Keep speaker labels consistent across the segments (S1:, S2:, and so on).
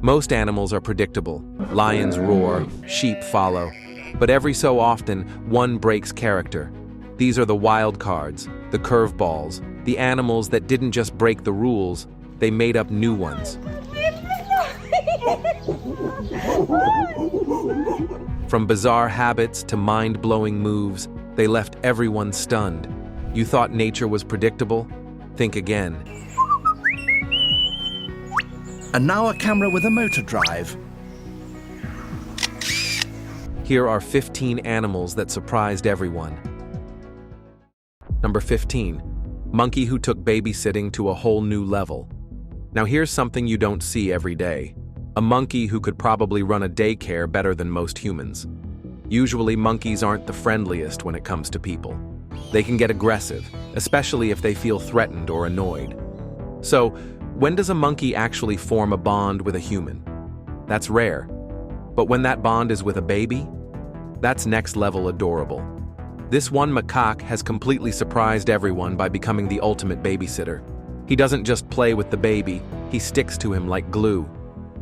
S1: Most animals are predictable. Lions roar, sheep follow. But every so often, one breaks character. These are the wild cards, the curveballs, the animals that didn't just break the rules, they made up new ones. From bizarre habits to mind-blowing moves, they left everyone stunned. You thought nature was predictable? Think again.
S2: And now a camera with a motor drive.
S1: Here are 15 animals that surprised everyone. Number 15. Monkey who took babysitting to a whole new level. Now here's something you don't see every day. A monkey who could probably run a daycare better than most humans. Usually monkeys aren't the friendliest when it comes to people. They can get aggressive, especially if they feel threatened or annoyed. So, when does a monkey actually form a bond with a human? That's rare. But when that bond is with a baby, that's next level adorable. This one macaque has completely surprised everyone by becoming the ultimate babysitter. He doesn't just play with the baby, he sticks to him like glue.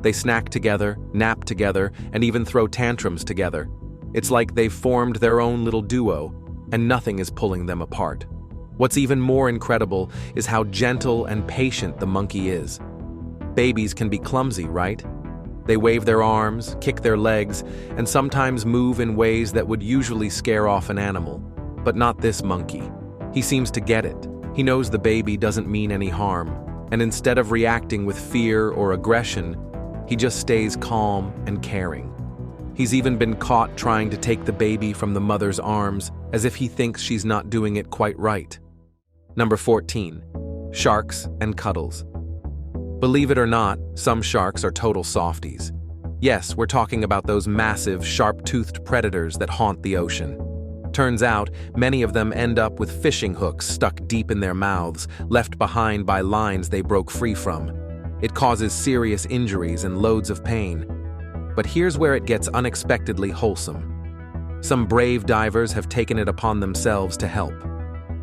S1: They snack together, nap together, and even throw tantrums together. It's like they've formed their own little duo, and nothing is pulling them apart. What's even more incredible is how gentle and patient the monkey is. Babies can be clumsy, right? They wave their arms, kick their legs, and sometimes move in ways that would usually scare off an animal. But not this monkey. He seems to get it. He knows the baby doesn't mean any harm, and instead of reacting with fear or aggression, he just stays calm and caring. He's even been caught trying to take the baby from the mother's arms as if he thinks she's not doing it quite right. Number 14. Sharks and cuddles. Believe it or not, some sharks are total softies. Yes, we're talking about those massive, sharp-toothed predators that haunt the ocean. Turns out, many of them end up with fishing hooks stuck deep in their mouths, left behind by lines they broke free from. It causes serious injuries and loads of pain. But here's where it gets unexpectedly wholesome. Some brave divers have taken it upon themselves to help.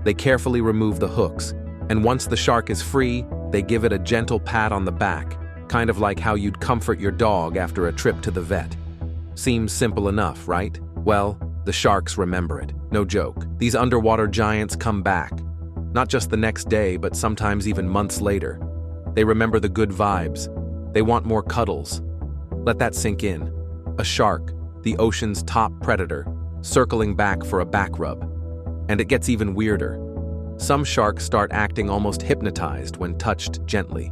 S1: They carefully remove the hooks, and once the shark is free, they give it a gentle pat on the back, kind of like how you'd comfort your dog after a trip to the vet. Seems simple enough, right? Well, the sharks remember it. No joke. These underwater giants come back. Not just the next day, but sometimes even months later. They remember the good vibes. They want more cuddles. Let that sink in. A shark, the ocean's top predator, circling back for a back rub. And it gets even weirder. Some sharks start acting almost hypnotized when touched gently.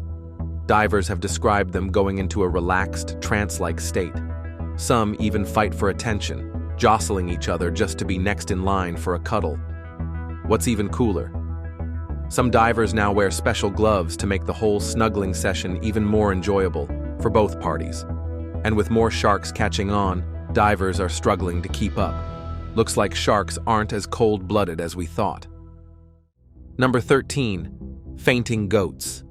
S1: Divers have described them going into a relaxed, trance-like state. Some even fight for attention, jostling each other just to be next in line for a cuddle. What's even cooler? Some divers now wear special gloves to make the whole snuggling session even more enjoyable for both parties. And with more sharks catching on, divers are struggling to keep up. Looks like sharks aren't as cold-blooded as we thought. Number 13. Fainting goats.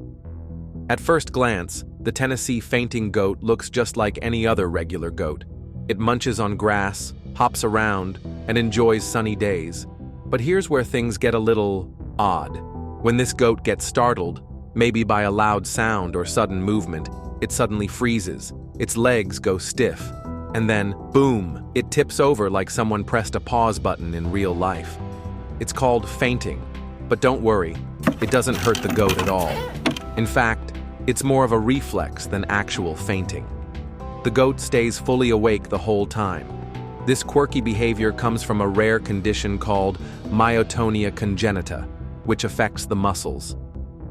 S1: At first glance, the Tennessee fainting goat looks just like any other regular goat. It munches on grass, hops around, and enjoys sunny days. But here's where things get a little odd. When this goat gets startled, maybe by a loud sound or sudden movement, it suddenly freezes, its legs go stiff, and then, boom, it tips over like someone pressed a pause button in real life. It's called fainting, but don't worry, it doesn't hurt the goat at all. In fact, it's more of a reflex than actual fainting. The goat stays fully awake the whole time. This quirky behavior comes from a rare condition called myotonia congenita, which affects the muscles.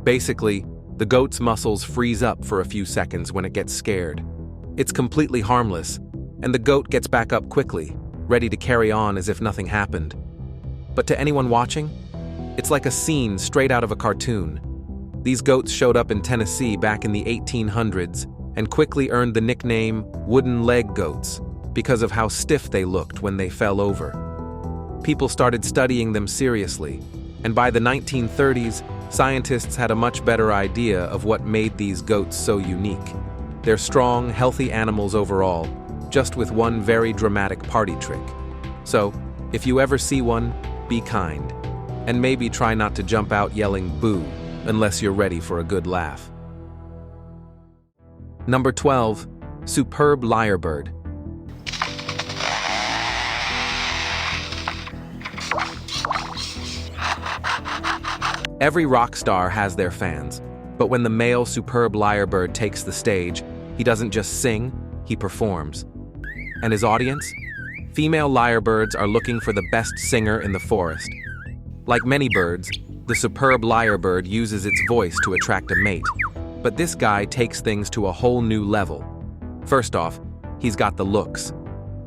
S1: Basically, the goat's muscles freeze up for a few seconds when it gets scared. It's completely harmless, and the goat gets back up quickly, ready to carry on as if nothing happened. But to anyone watching, it's like a scene straight out of a cartoon. These goats showed up in Tennessee back in the 1800s and quickly earned the nickname wooden leg goats because of how stiff they looked when they fell over. People started studying them seriously, and by the 1930s, scientists had a much better idea of what made these goats so unique. They're strong, healthy animals overall, just with one very dramatic party trick. So, if you ever see one, be kind. And maybe try not to jump out yelling boo, unless you're ready for a good laugh. Number 12. Superb lyrebird. Every rock star has their fans, but when the male superb lyrebird takes the stage, he doesn't just sing, he performs. And his audience? Female lyrebirds are looking for the best singer in the forest. Like many birds, the superb lyrebird uses its voice to attract a mate. But this guy takes things to a whole new level. First off, he's got the looks.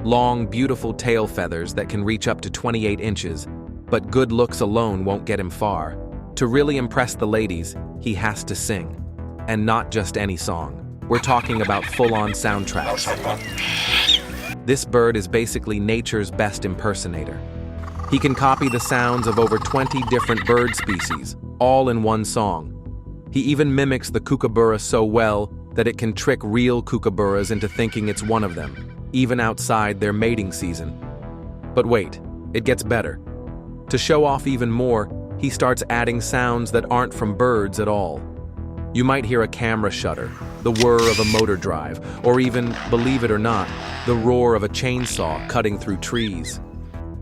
S1: Long, beautiful tail feathers that can reach up to 28 inches, but good looks alone won't get him far. To really impress the ladies, he has to sing. And not just any song. We're talking about full-on soundtracks. This bird is basically nature's best impersonator. He can copy the sounds of over 20 different bird species, all in one song. He even mimics the kookaburra so well that it can trick real kookaburras into thinking it's one of them, even outside their mating season. But wait, it gets better. To show off even more, he starts adding sounds that aren't from birds at all. You might hear a camera shutter, the whir of a motor drive, or even, believe it or not, the roar of a chainsaw cutting through trees.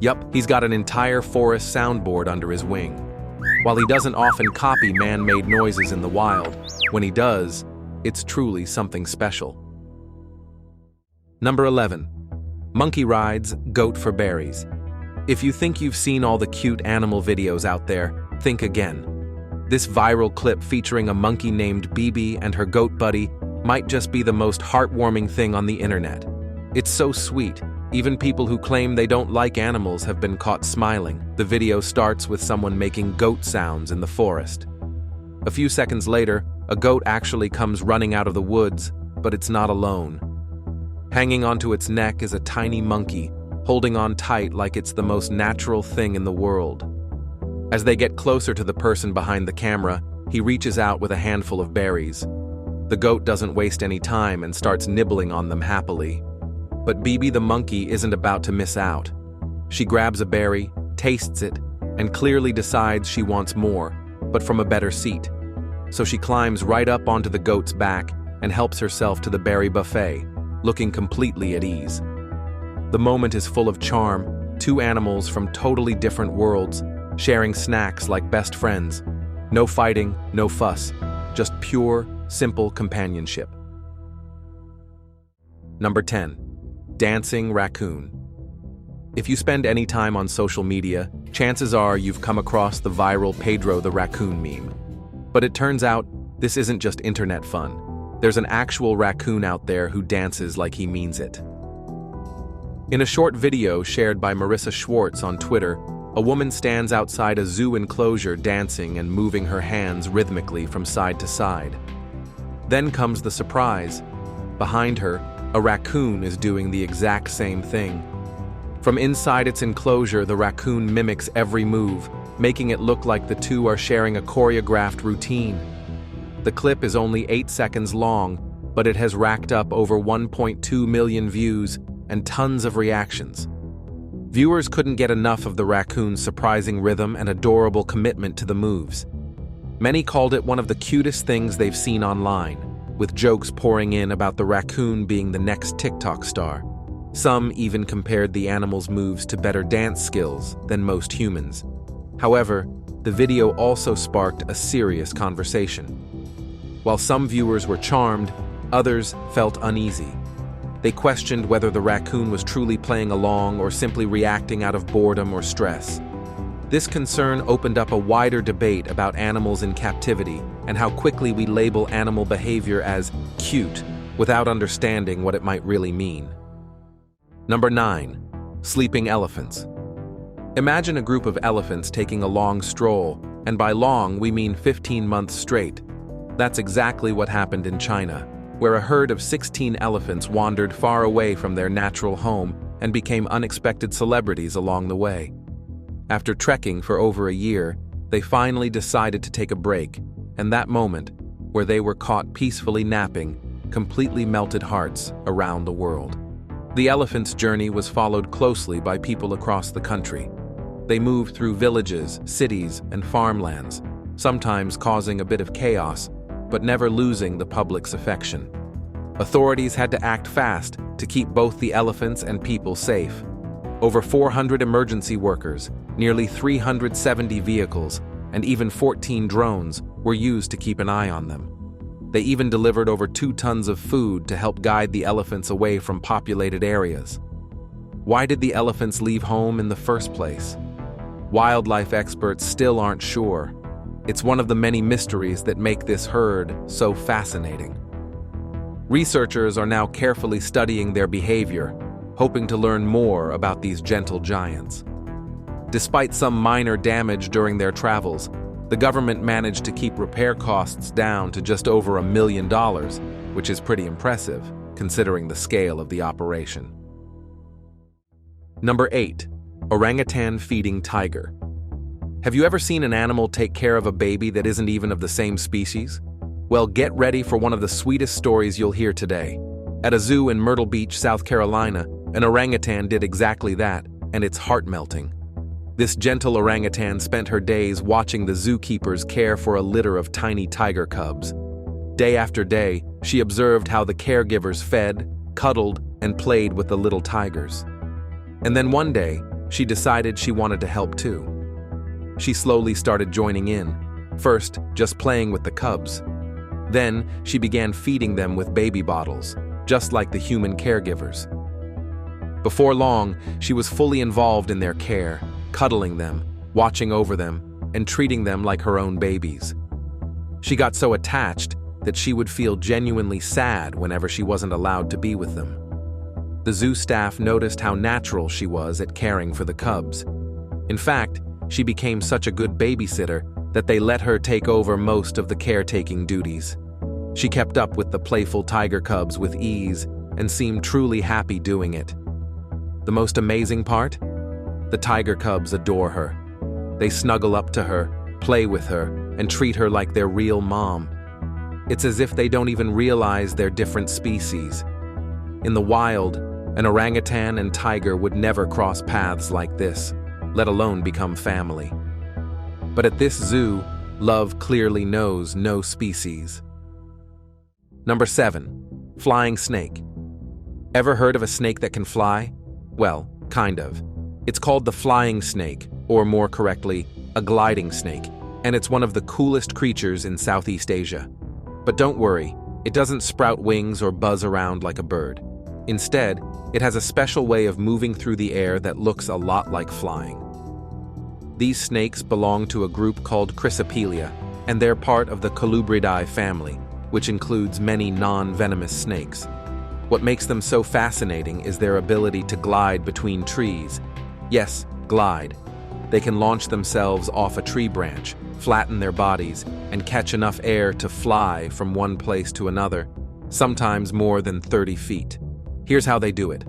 S1: Yup, he's got an entire forest soundboard under his wing. While he doesn't often copy man-made noises in the wild, when he does, it's truly something special. Number 11. Monkey rides, goat for berries. If you think you've seen all the cute animal videos out there, think again. This viral clip featuring a monkey named Bibi and her goat buddy might just be the most heartwarming thing on the internet. It's so sweet. Even people who claim they don't like animals have been caught smiling. The video starts with someone making goat sounds in the forest. A few seconds later, a goat actually comes running out of the woods, but it's not alone. Hanging onto its neck is a tiny monkey, holding on tight like it's the most natural thing in the world. As they get closer to the person behind the camera, he reaches out with a handful of berries. The goat doesn't waste any time and starts nibbling on them happily. But Bibi the monkey isn't about to miss out. She grabs a berry, tastes it, and clearly decides she wants more, but from a better seat. So she climbs right up onto the goat's back and helps herself to the berry buffet, looking completely at ease. The moment is full of charm, two animals from totally different worlds, sharing snacks like best friends. No fighting, no fuss, just pure, simple companionship. Number 10. Dancing raccoon. If you spend any time on social media, chances are you've come across the viral Pedro the raccoon meme. But it turns out, this isn't just internet fun. There's an actual raccoon out there who dances like he means it. In a short video shared by Marissa Schwartz on Twitter, a woman stands outside a zoo enclosure dancing and moving her hands rhythmically from side to side. Then comes the surprise. Behind her, a raccoon is doing the exact same thing. From inside its enclosure, the raccoon mimics every move, making it look like the two are sharing a choreographed routine. The clip is only 8 seconds long, but it has racked up over 1.2 million views and tons of reactions. Viewers couldn't get enough of the raccoon's surprising rhythm and adorable commitment to the moves. Many called it one of the cutest things they've seen online, with jokes pouring in about the raccoon being the next TikTok star. Some even compared the animal's moves to better dance skills than most humans. However, the video also sparked a serious conversation. While some viewers were charmed, others felt uneasy. They questioned whether the raccoon was truly playing along or simply reacting out of boredom or stress. This concern opened up a wider debate about animals in captivity and how quickly we label animal behavior as cute without understanding what it might really mean. Number 9. Sleeping elephants. Imagine a group of elephants taking a long stroll, and by long we mean 15 months straight. That's exactly what happened in China, where a herd of 16 elephants wandered far away from their natural home and became unexpected celebrities along the way. After trekking for over a year, they finally decided to take a break, and that moment, where they were caught peacefully napping, completely melted hearts around the world. The elephants' journey was followed closely by people across the country. They moved through villages, cities, and farmlands, sometimes causing a bit of chaos, but never losing the public's affection. Authorities had to act fast to keep both the elephants and people safe. Over 400 emergency workers, nearly 370 vehicles, and even 14 drones were used to keep an eye on them. They even delivered over 2 tons of food to help guide the elephants away from populated areas. Why did the elephants leave home in the first place? Wildlife experts still aren't sure. It's one of the many mysteries that make this herd so fascinating. Researchers are now carefully studying their behavior, hoping to learn more about these gentle giants. Despite some minor damage during their travels, the government managed to keep repair costs down to just over $1 million, which is pretty impressive, considering the scale of the operation. Number 8. Orangutan feeding tiger. Have you ever seen an animal take care of a baby that isn't even of the same species? Well, get ready for one of the sweetest stories you'll hear today. At a zoo in Myrtle Beach, South Carolina, an orangutan did exactly that, and it's heart-melting. This gentle orangutan spent her days watching the zookeepers care for a litter of tiny tiger cubs. Day after day, she observed how the caregivers fed, cuddled, and played with the little tigers. And then one day, she decided she wanted to help too. She slowly started joining in, first just playing with the cubs. Then, she began feeding them with baby bottles, just like the human caregivers. Before long, she was fully involved in their care, cuddling them, watching over them, and treating them like her own babies. She got so attached that she would feel genuinely sad whenever she wasn't allowed to be with them. The zoo staff noticed how natural she was at caring for the cubs. In fact, she became such a good babysitter that they let her take over most of the caretaking duties. She kept up with the playful tiger cubs with ease and seemed truly happy doing it. The most amazing part? The tiger cubs adore her. They snuggle up to her, play with her, and treat her like their real mom. It's as if they don't even realize they're different species. In the wild, an orangutan and tiger would never cross paths like this, let alone become family. But at this zoo, love clearly knows no species. Number 7. Flying snake. Ever heard of a snake that can fly? Well, kind of. It's called the flying snake, or more correctly, a gliding snake, and it's one of the coolest creatures in Southeast Asia. But don't worry, it doesn't sprout wings or buzz around like a bird. Instead, it has a special way of moving through the air that looks a lot like flying. These snakes belong to a group called Chrysopelia, and they're part of the Colubridae family, which includes many non-venomous snakes. What makes them so fascinating is their ability to glide between trees. Yes, glide. They can launch themselves off a tree branch, flatten their bodies, and catch enough air to fly from one place to another, sometimes more than 30 feet. Here's how they do it.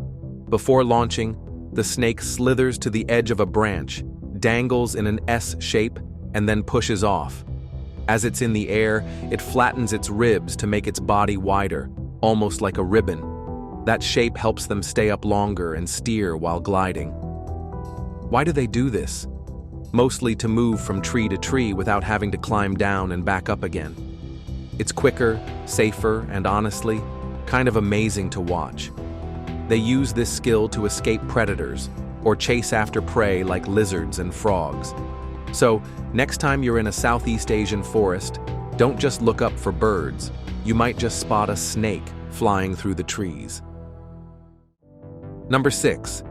S1: Before launching, the snake slithers to the edge of a branch, dangles in an S shape, and then pushes off. As it's in the air, it flattens its ribs to make its body wider, almost like a ribbon. That shape helps them stay up longer and steer while gliding. Why do they do this? Mostly to move from tree to tree without having to climb down and back up again. It's quicker, safer, and honestly, kind of amazing to watch. They use this skill to escape predators or chase after prey like lizards and frogs. So, next time you're in a Southeast Asian forest, don't just look up for birds. You might just spot a snake flying through the trees. Number 6.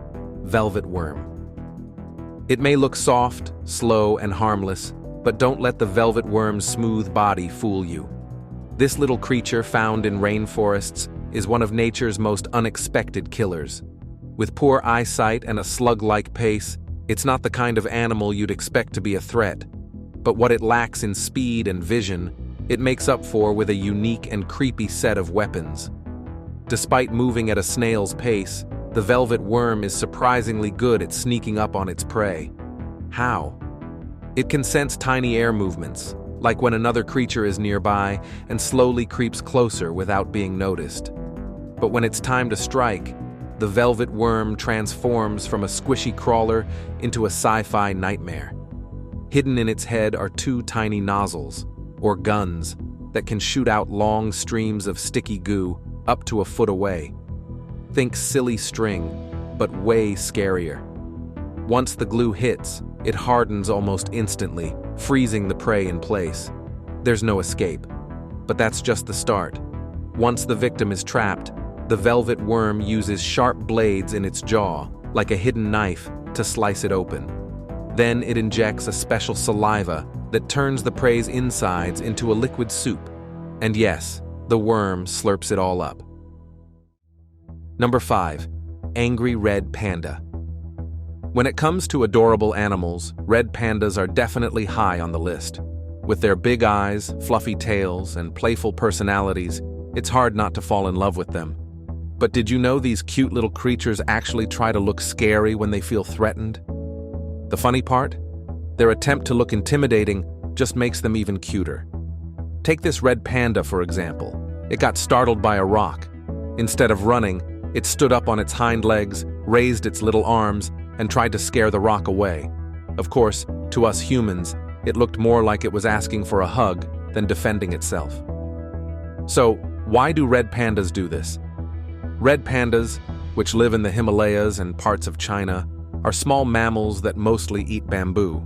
S1: Velvet worm. It may look soft, slow, and harmless, but don't let the velvet worm's smooth body fool you. This little creature found in rainforests is one of nature's most unexpected killers. With poor eyesight and a slug-like pace, it's not the kind of animal you'd expect to be a threat. But what it lacks in speed and vision, it makes up for with a unique and creepy set of weapons. Despite moving at a snail's pace, the velvet worm is surprisingly good at sneaking up on its prey. How? It can sense tiny air movements, like when another creature is nearby, and slowly creeps closer without being noticed. But when it's time to strike, the velvet worm transforms from a squishy crawler into a sci-fi nightmare. Hidden in its head are 2 tiny nozzles, or guns, that can shoot out long streams of sticky goo, up to a foot away. Think silly string, but way scarier. Once the glue hits, it hardens almost instantly, freezing the prey in place. There's no escape. But that's just the start. Once the victim is trapped, the velvet worm uses sharp blades in its jaw, like a hidden knife, to slice it open. Then it injects a special saliva that turns the prey's insides into a liquid soup. And yes, the worm slurps it all up. Number 5. Angry red panda. When it comes to adorable animals, red pandas are definitely high on the list. With their big eyes, fluffy tails, and playful personalities, it's hard not to fall in love with them. But did you know these cute little creatures actually try to look scary when they feel threatened? The funny part? Their attempt to look intimidating just makes them even cuter. Take this red panda, for example. It got startled by a rock. Instead of running, it stood up on its hind legs, raised its little arms, and tried to scare the rock away. Of course, to us humans, it looked more like it was asking for a hug than defending itself. So, why do red pandas do this? Red pandas, which live in the Himalayas and parts of China, are small mammals that mostly eat bamboo.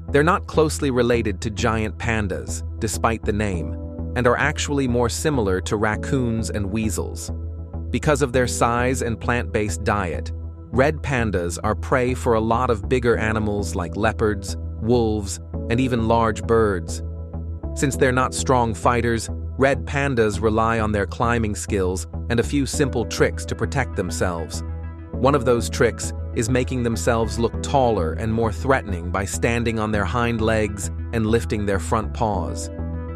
S1: They're not closely related to giant pandas, despite the name, and are actually more similar to raccoons and weasels. Because of their size and plant-based diet, red pandas are prey for a lot of bigger animals like leopards, wolves, and even large birds. Since they're not strong fighters, red pandas rely on their climbing skills and a few simple tricks to protect themselves. One of those tricks is making themselves look taller and more threatening by standing on their hind legs and lifting their front paws.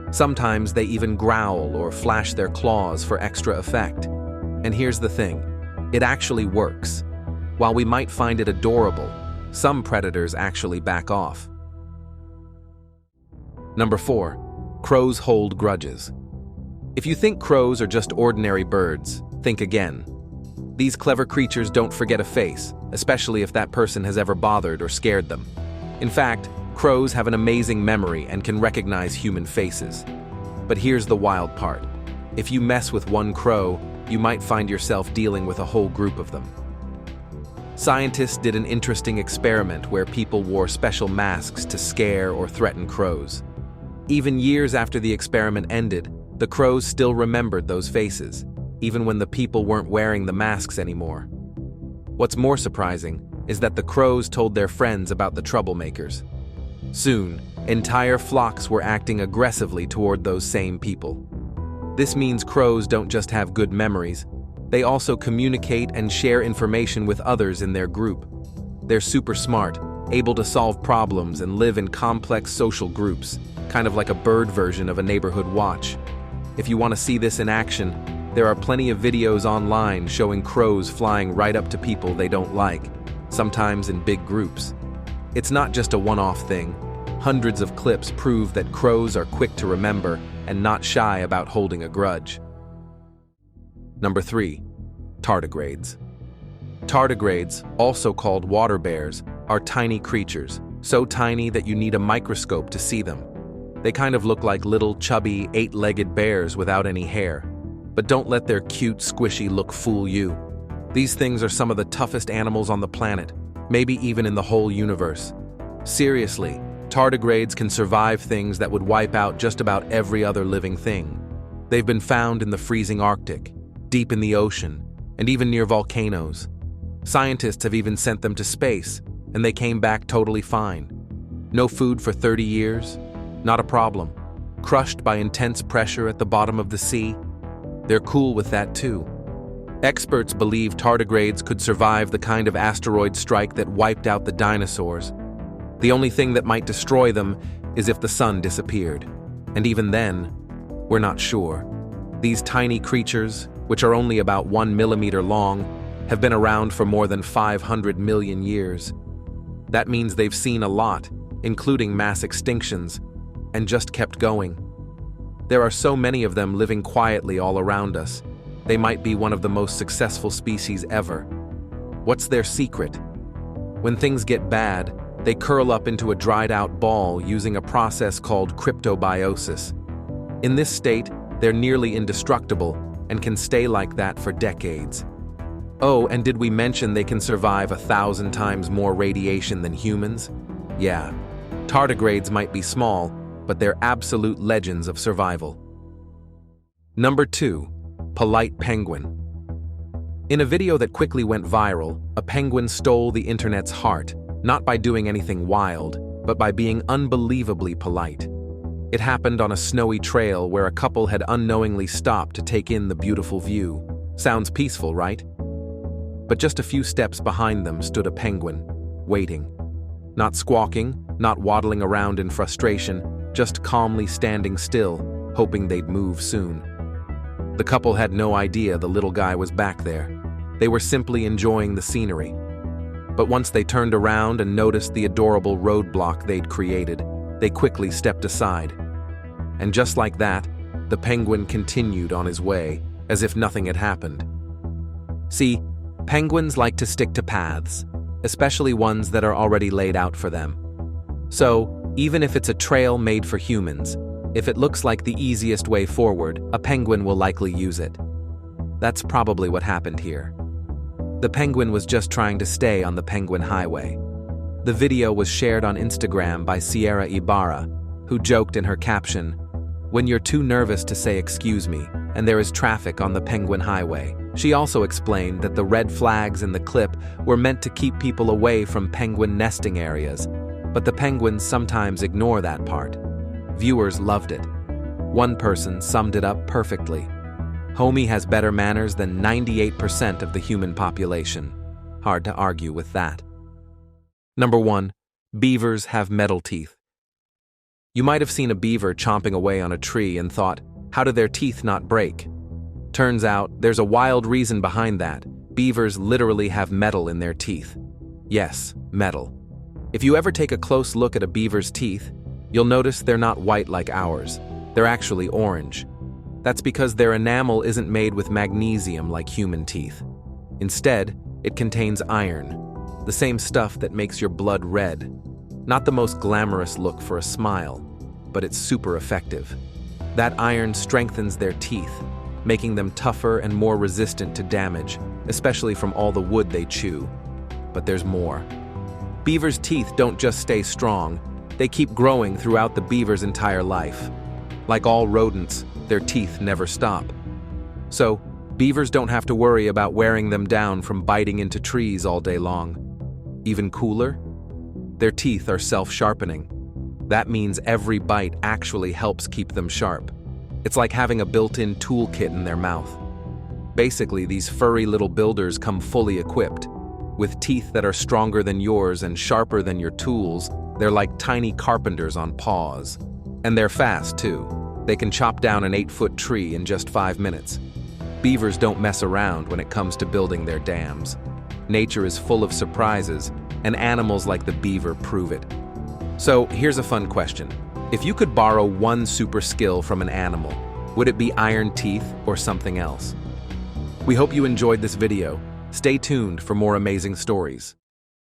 S1: Sometimes they even growl or flash their claws for extra effect. And here's the thing, it actually works. While we might find it adorable, some predators actually back off. Number 4. Crows hold grudges. If you think crows are just ordinary birds, think again. These clever creatures don't forget a face, especially if that person has ever bothered or scared them. In fact, crows have an amazing memory and can recognize human faces. But here's the wild part. If you mess with one crow, you might find yourself dealing with a whole group of them. Scientists did an interesting experiment where people wore special masks to scare or threaten crows. Even years after the experiment ended, the crows still remembered those faces, even when the people weren't wearing the masks anymore. What's more surprising is that the crows told their friends about the troublemakers. Soon, entire flocks were acting aggressively toward those same people. This means crows don't just have good memories, they also communicate and share information with others in their group. They're super smart, able to solve problems and live in complex social groups, kind of like a bird version of a neighborhood watch. If you want to see this in action, there are plenty of videos online showing crows flying right up to people they don't like, sometimes in big groups. It's not just a one-off thing. Hundreds of clips prove that crows are quick to remember and not shy about holding a grudge. Number 3. Tardigrades. Tardigrades, also called water bears, are tiny creatures, so tiny that you need a microscope to see them. They kind of look like little, chubby, 8-legged bears without any hair. But don't let their cute, squishy look fool you. These things are some of the toughest animals on the planet, maybe even in the whole universe. Seriously, tardigrades can survive things that would wipe out just about every other living thing. They've been found in the freezing Arctic, deep in the ocean, and even near volcanoes. Scientists have even sent them to space, and they came back totally fine. No food for 30 years? Not a problem. Crushed by intense pressure at the bottom of the sea? They're cool with that too. Experts believe tardigrades could survive the kind of asteroid strike that wiped out the dinosaurs. The only thing that might destroy them is if the sun disappeared. And even then, we're not sure. These tiny creatures, which are only about 1 millimeter long, have been around for more than 500 million years. That means they've seen a lot, including mass extinctions, and just kept going. There are so many of them living quietly all around us. They might be one of the most successful species ever. What's their secret? When things get bad, they curl up into a dried-out ball using a process called cryptobiosis. In this state, they're nearly indestructible, and can stay like that for decades. Oh, and did we mention they can survive 1,000 times more radiation than humans? Yeah, tardigrades might be small, but they're absolute legends of survival. Number 2. Polite penguin. In a video that quickly went viral, a penguin stole the internet's heart, not by doing anything wild, but by being unbelievably polite. It happened on a snowy trail where a couple had unknowingly stopped to take in the beautiful view. Sounds peaceful, right? But just a few steps behind them stood a penguin, waiting. Not squawking, not waddling around in frustration, just calmly standing still, hoping they'd move soon. The couple had no idea the little guy was back there. They were simply enjoying the scenery. But once they turned around and noticed the adorable roadblock they'd created, they quickly stepped aside. And just like that, the penguin continued on his way, as if nothing had happened. See, penguins like to stick to paths, especially ones that are already laid out for them. So, even if it's a trail made for humans, if it looks like the easiest way forward, a penguin will likely use it. That's probably what happened here. The penguin was just trying to stay on the Penguin Highway. The video was shared on Instagram by Sierra Ibarra, who joked in her caption, "When you're too nervous to say excuse me, and there is traffic on the Penguin Highway." She also explained that the red flags in the clip were meant to keep people away from penguin nesting areas, but the penguins sometimes ignore that part. Viewers loved it. One person summed it up perfectly. Homie has better manners than 98% of the human population. Hard to argue with that. Number 1. Beavers have metal teeth. You might have seen a beaver chomping away on a tree and thought, how do their teeth not break? Turns out, there's a wild reason behind that. Beavers literally have metal in their teeth. Yes, metal. If you ever take a close look at a beaver's teeth, you'll notice they're not white like ours. They're actually orange. That's because their enamel isn't made with magnesium like human teeth. Instead, it contains iron, the same stuff that makes your blood red. Not the most glamorous look for a smile, but it's super effective. That iron strengthens their teeth, making them tougher and more resistant to damage, especially from all the wood they chew. But there's more. Beavers' teeth don't just stay strong, they keep growing throughout the beaver's entire life. Like all rodents, their teeth never stop. So, beavers don't have to worry about wearing them down from biting into trees all day long. Even cooler? Their teeth are self-sharpening. That means every bite actually helps keep them sharp. It's like having a built-in toolkit in their mouth. Basically, these furry little builders come fully equipped. With teeth that are stronger than yours and sharper than your tools, they're like tiny carpenters on paws. And they're fast, too. They can chop down an 8-foot tree in just 5 minutes. Beavers don't mess around when it comes to building their dams. Nature is full of surprises, and animals like the beaver prove it. So, here's a fun question. If you could borrow one super skill from an animal, would it be iron teeth or something else? We hope you enjoyed this video. Stay tuned for more amazing stories.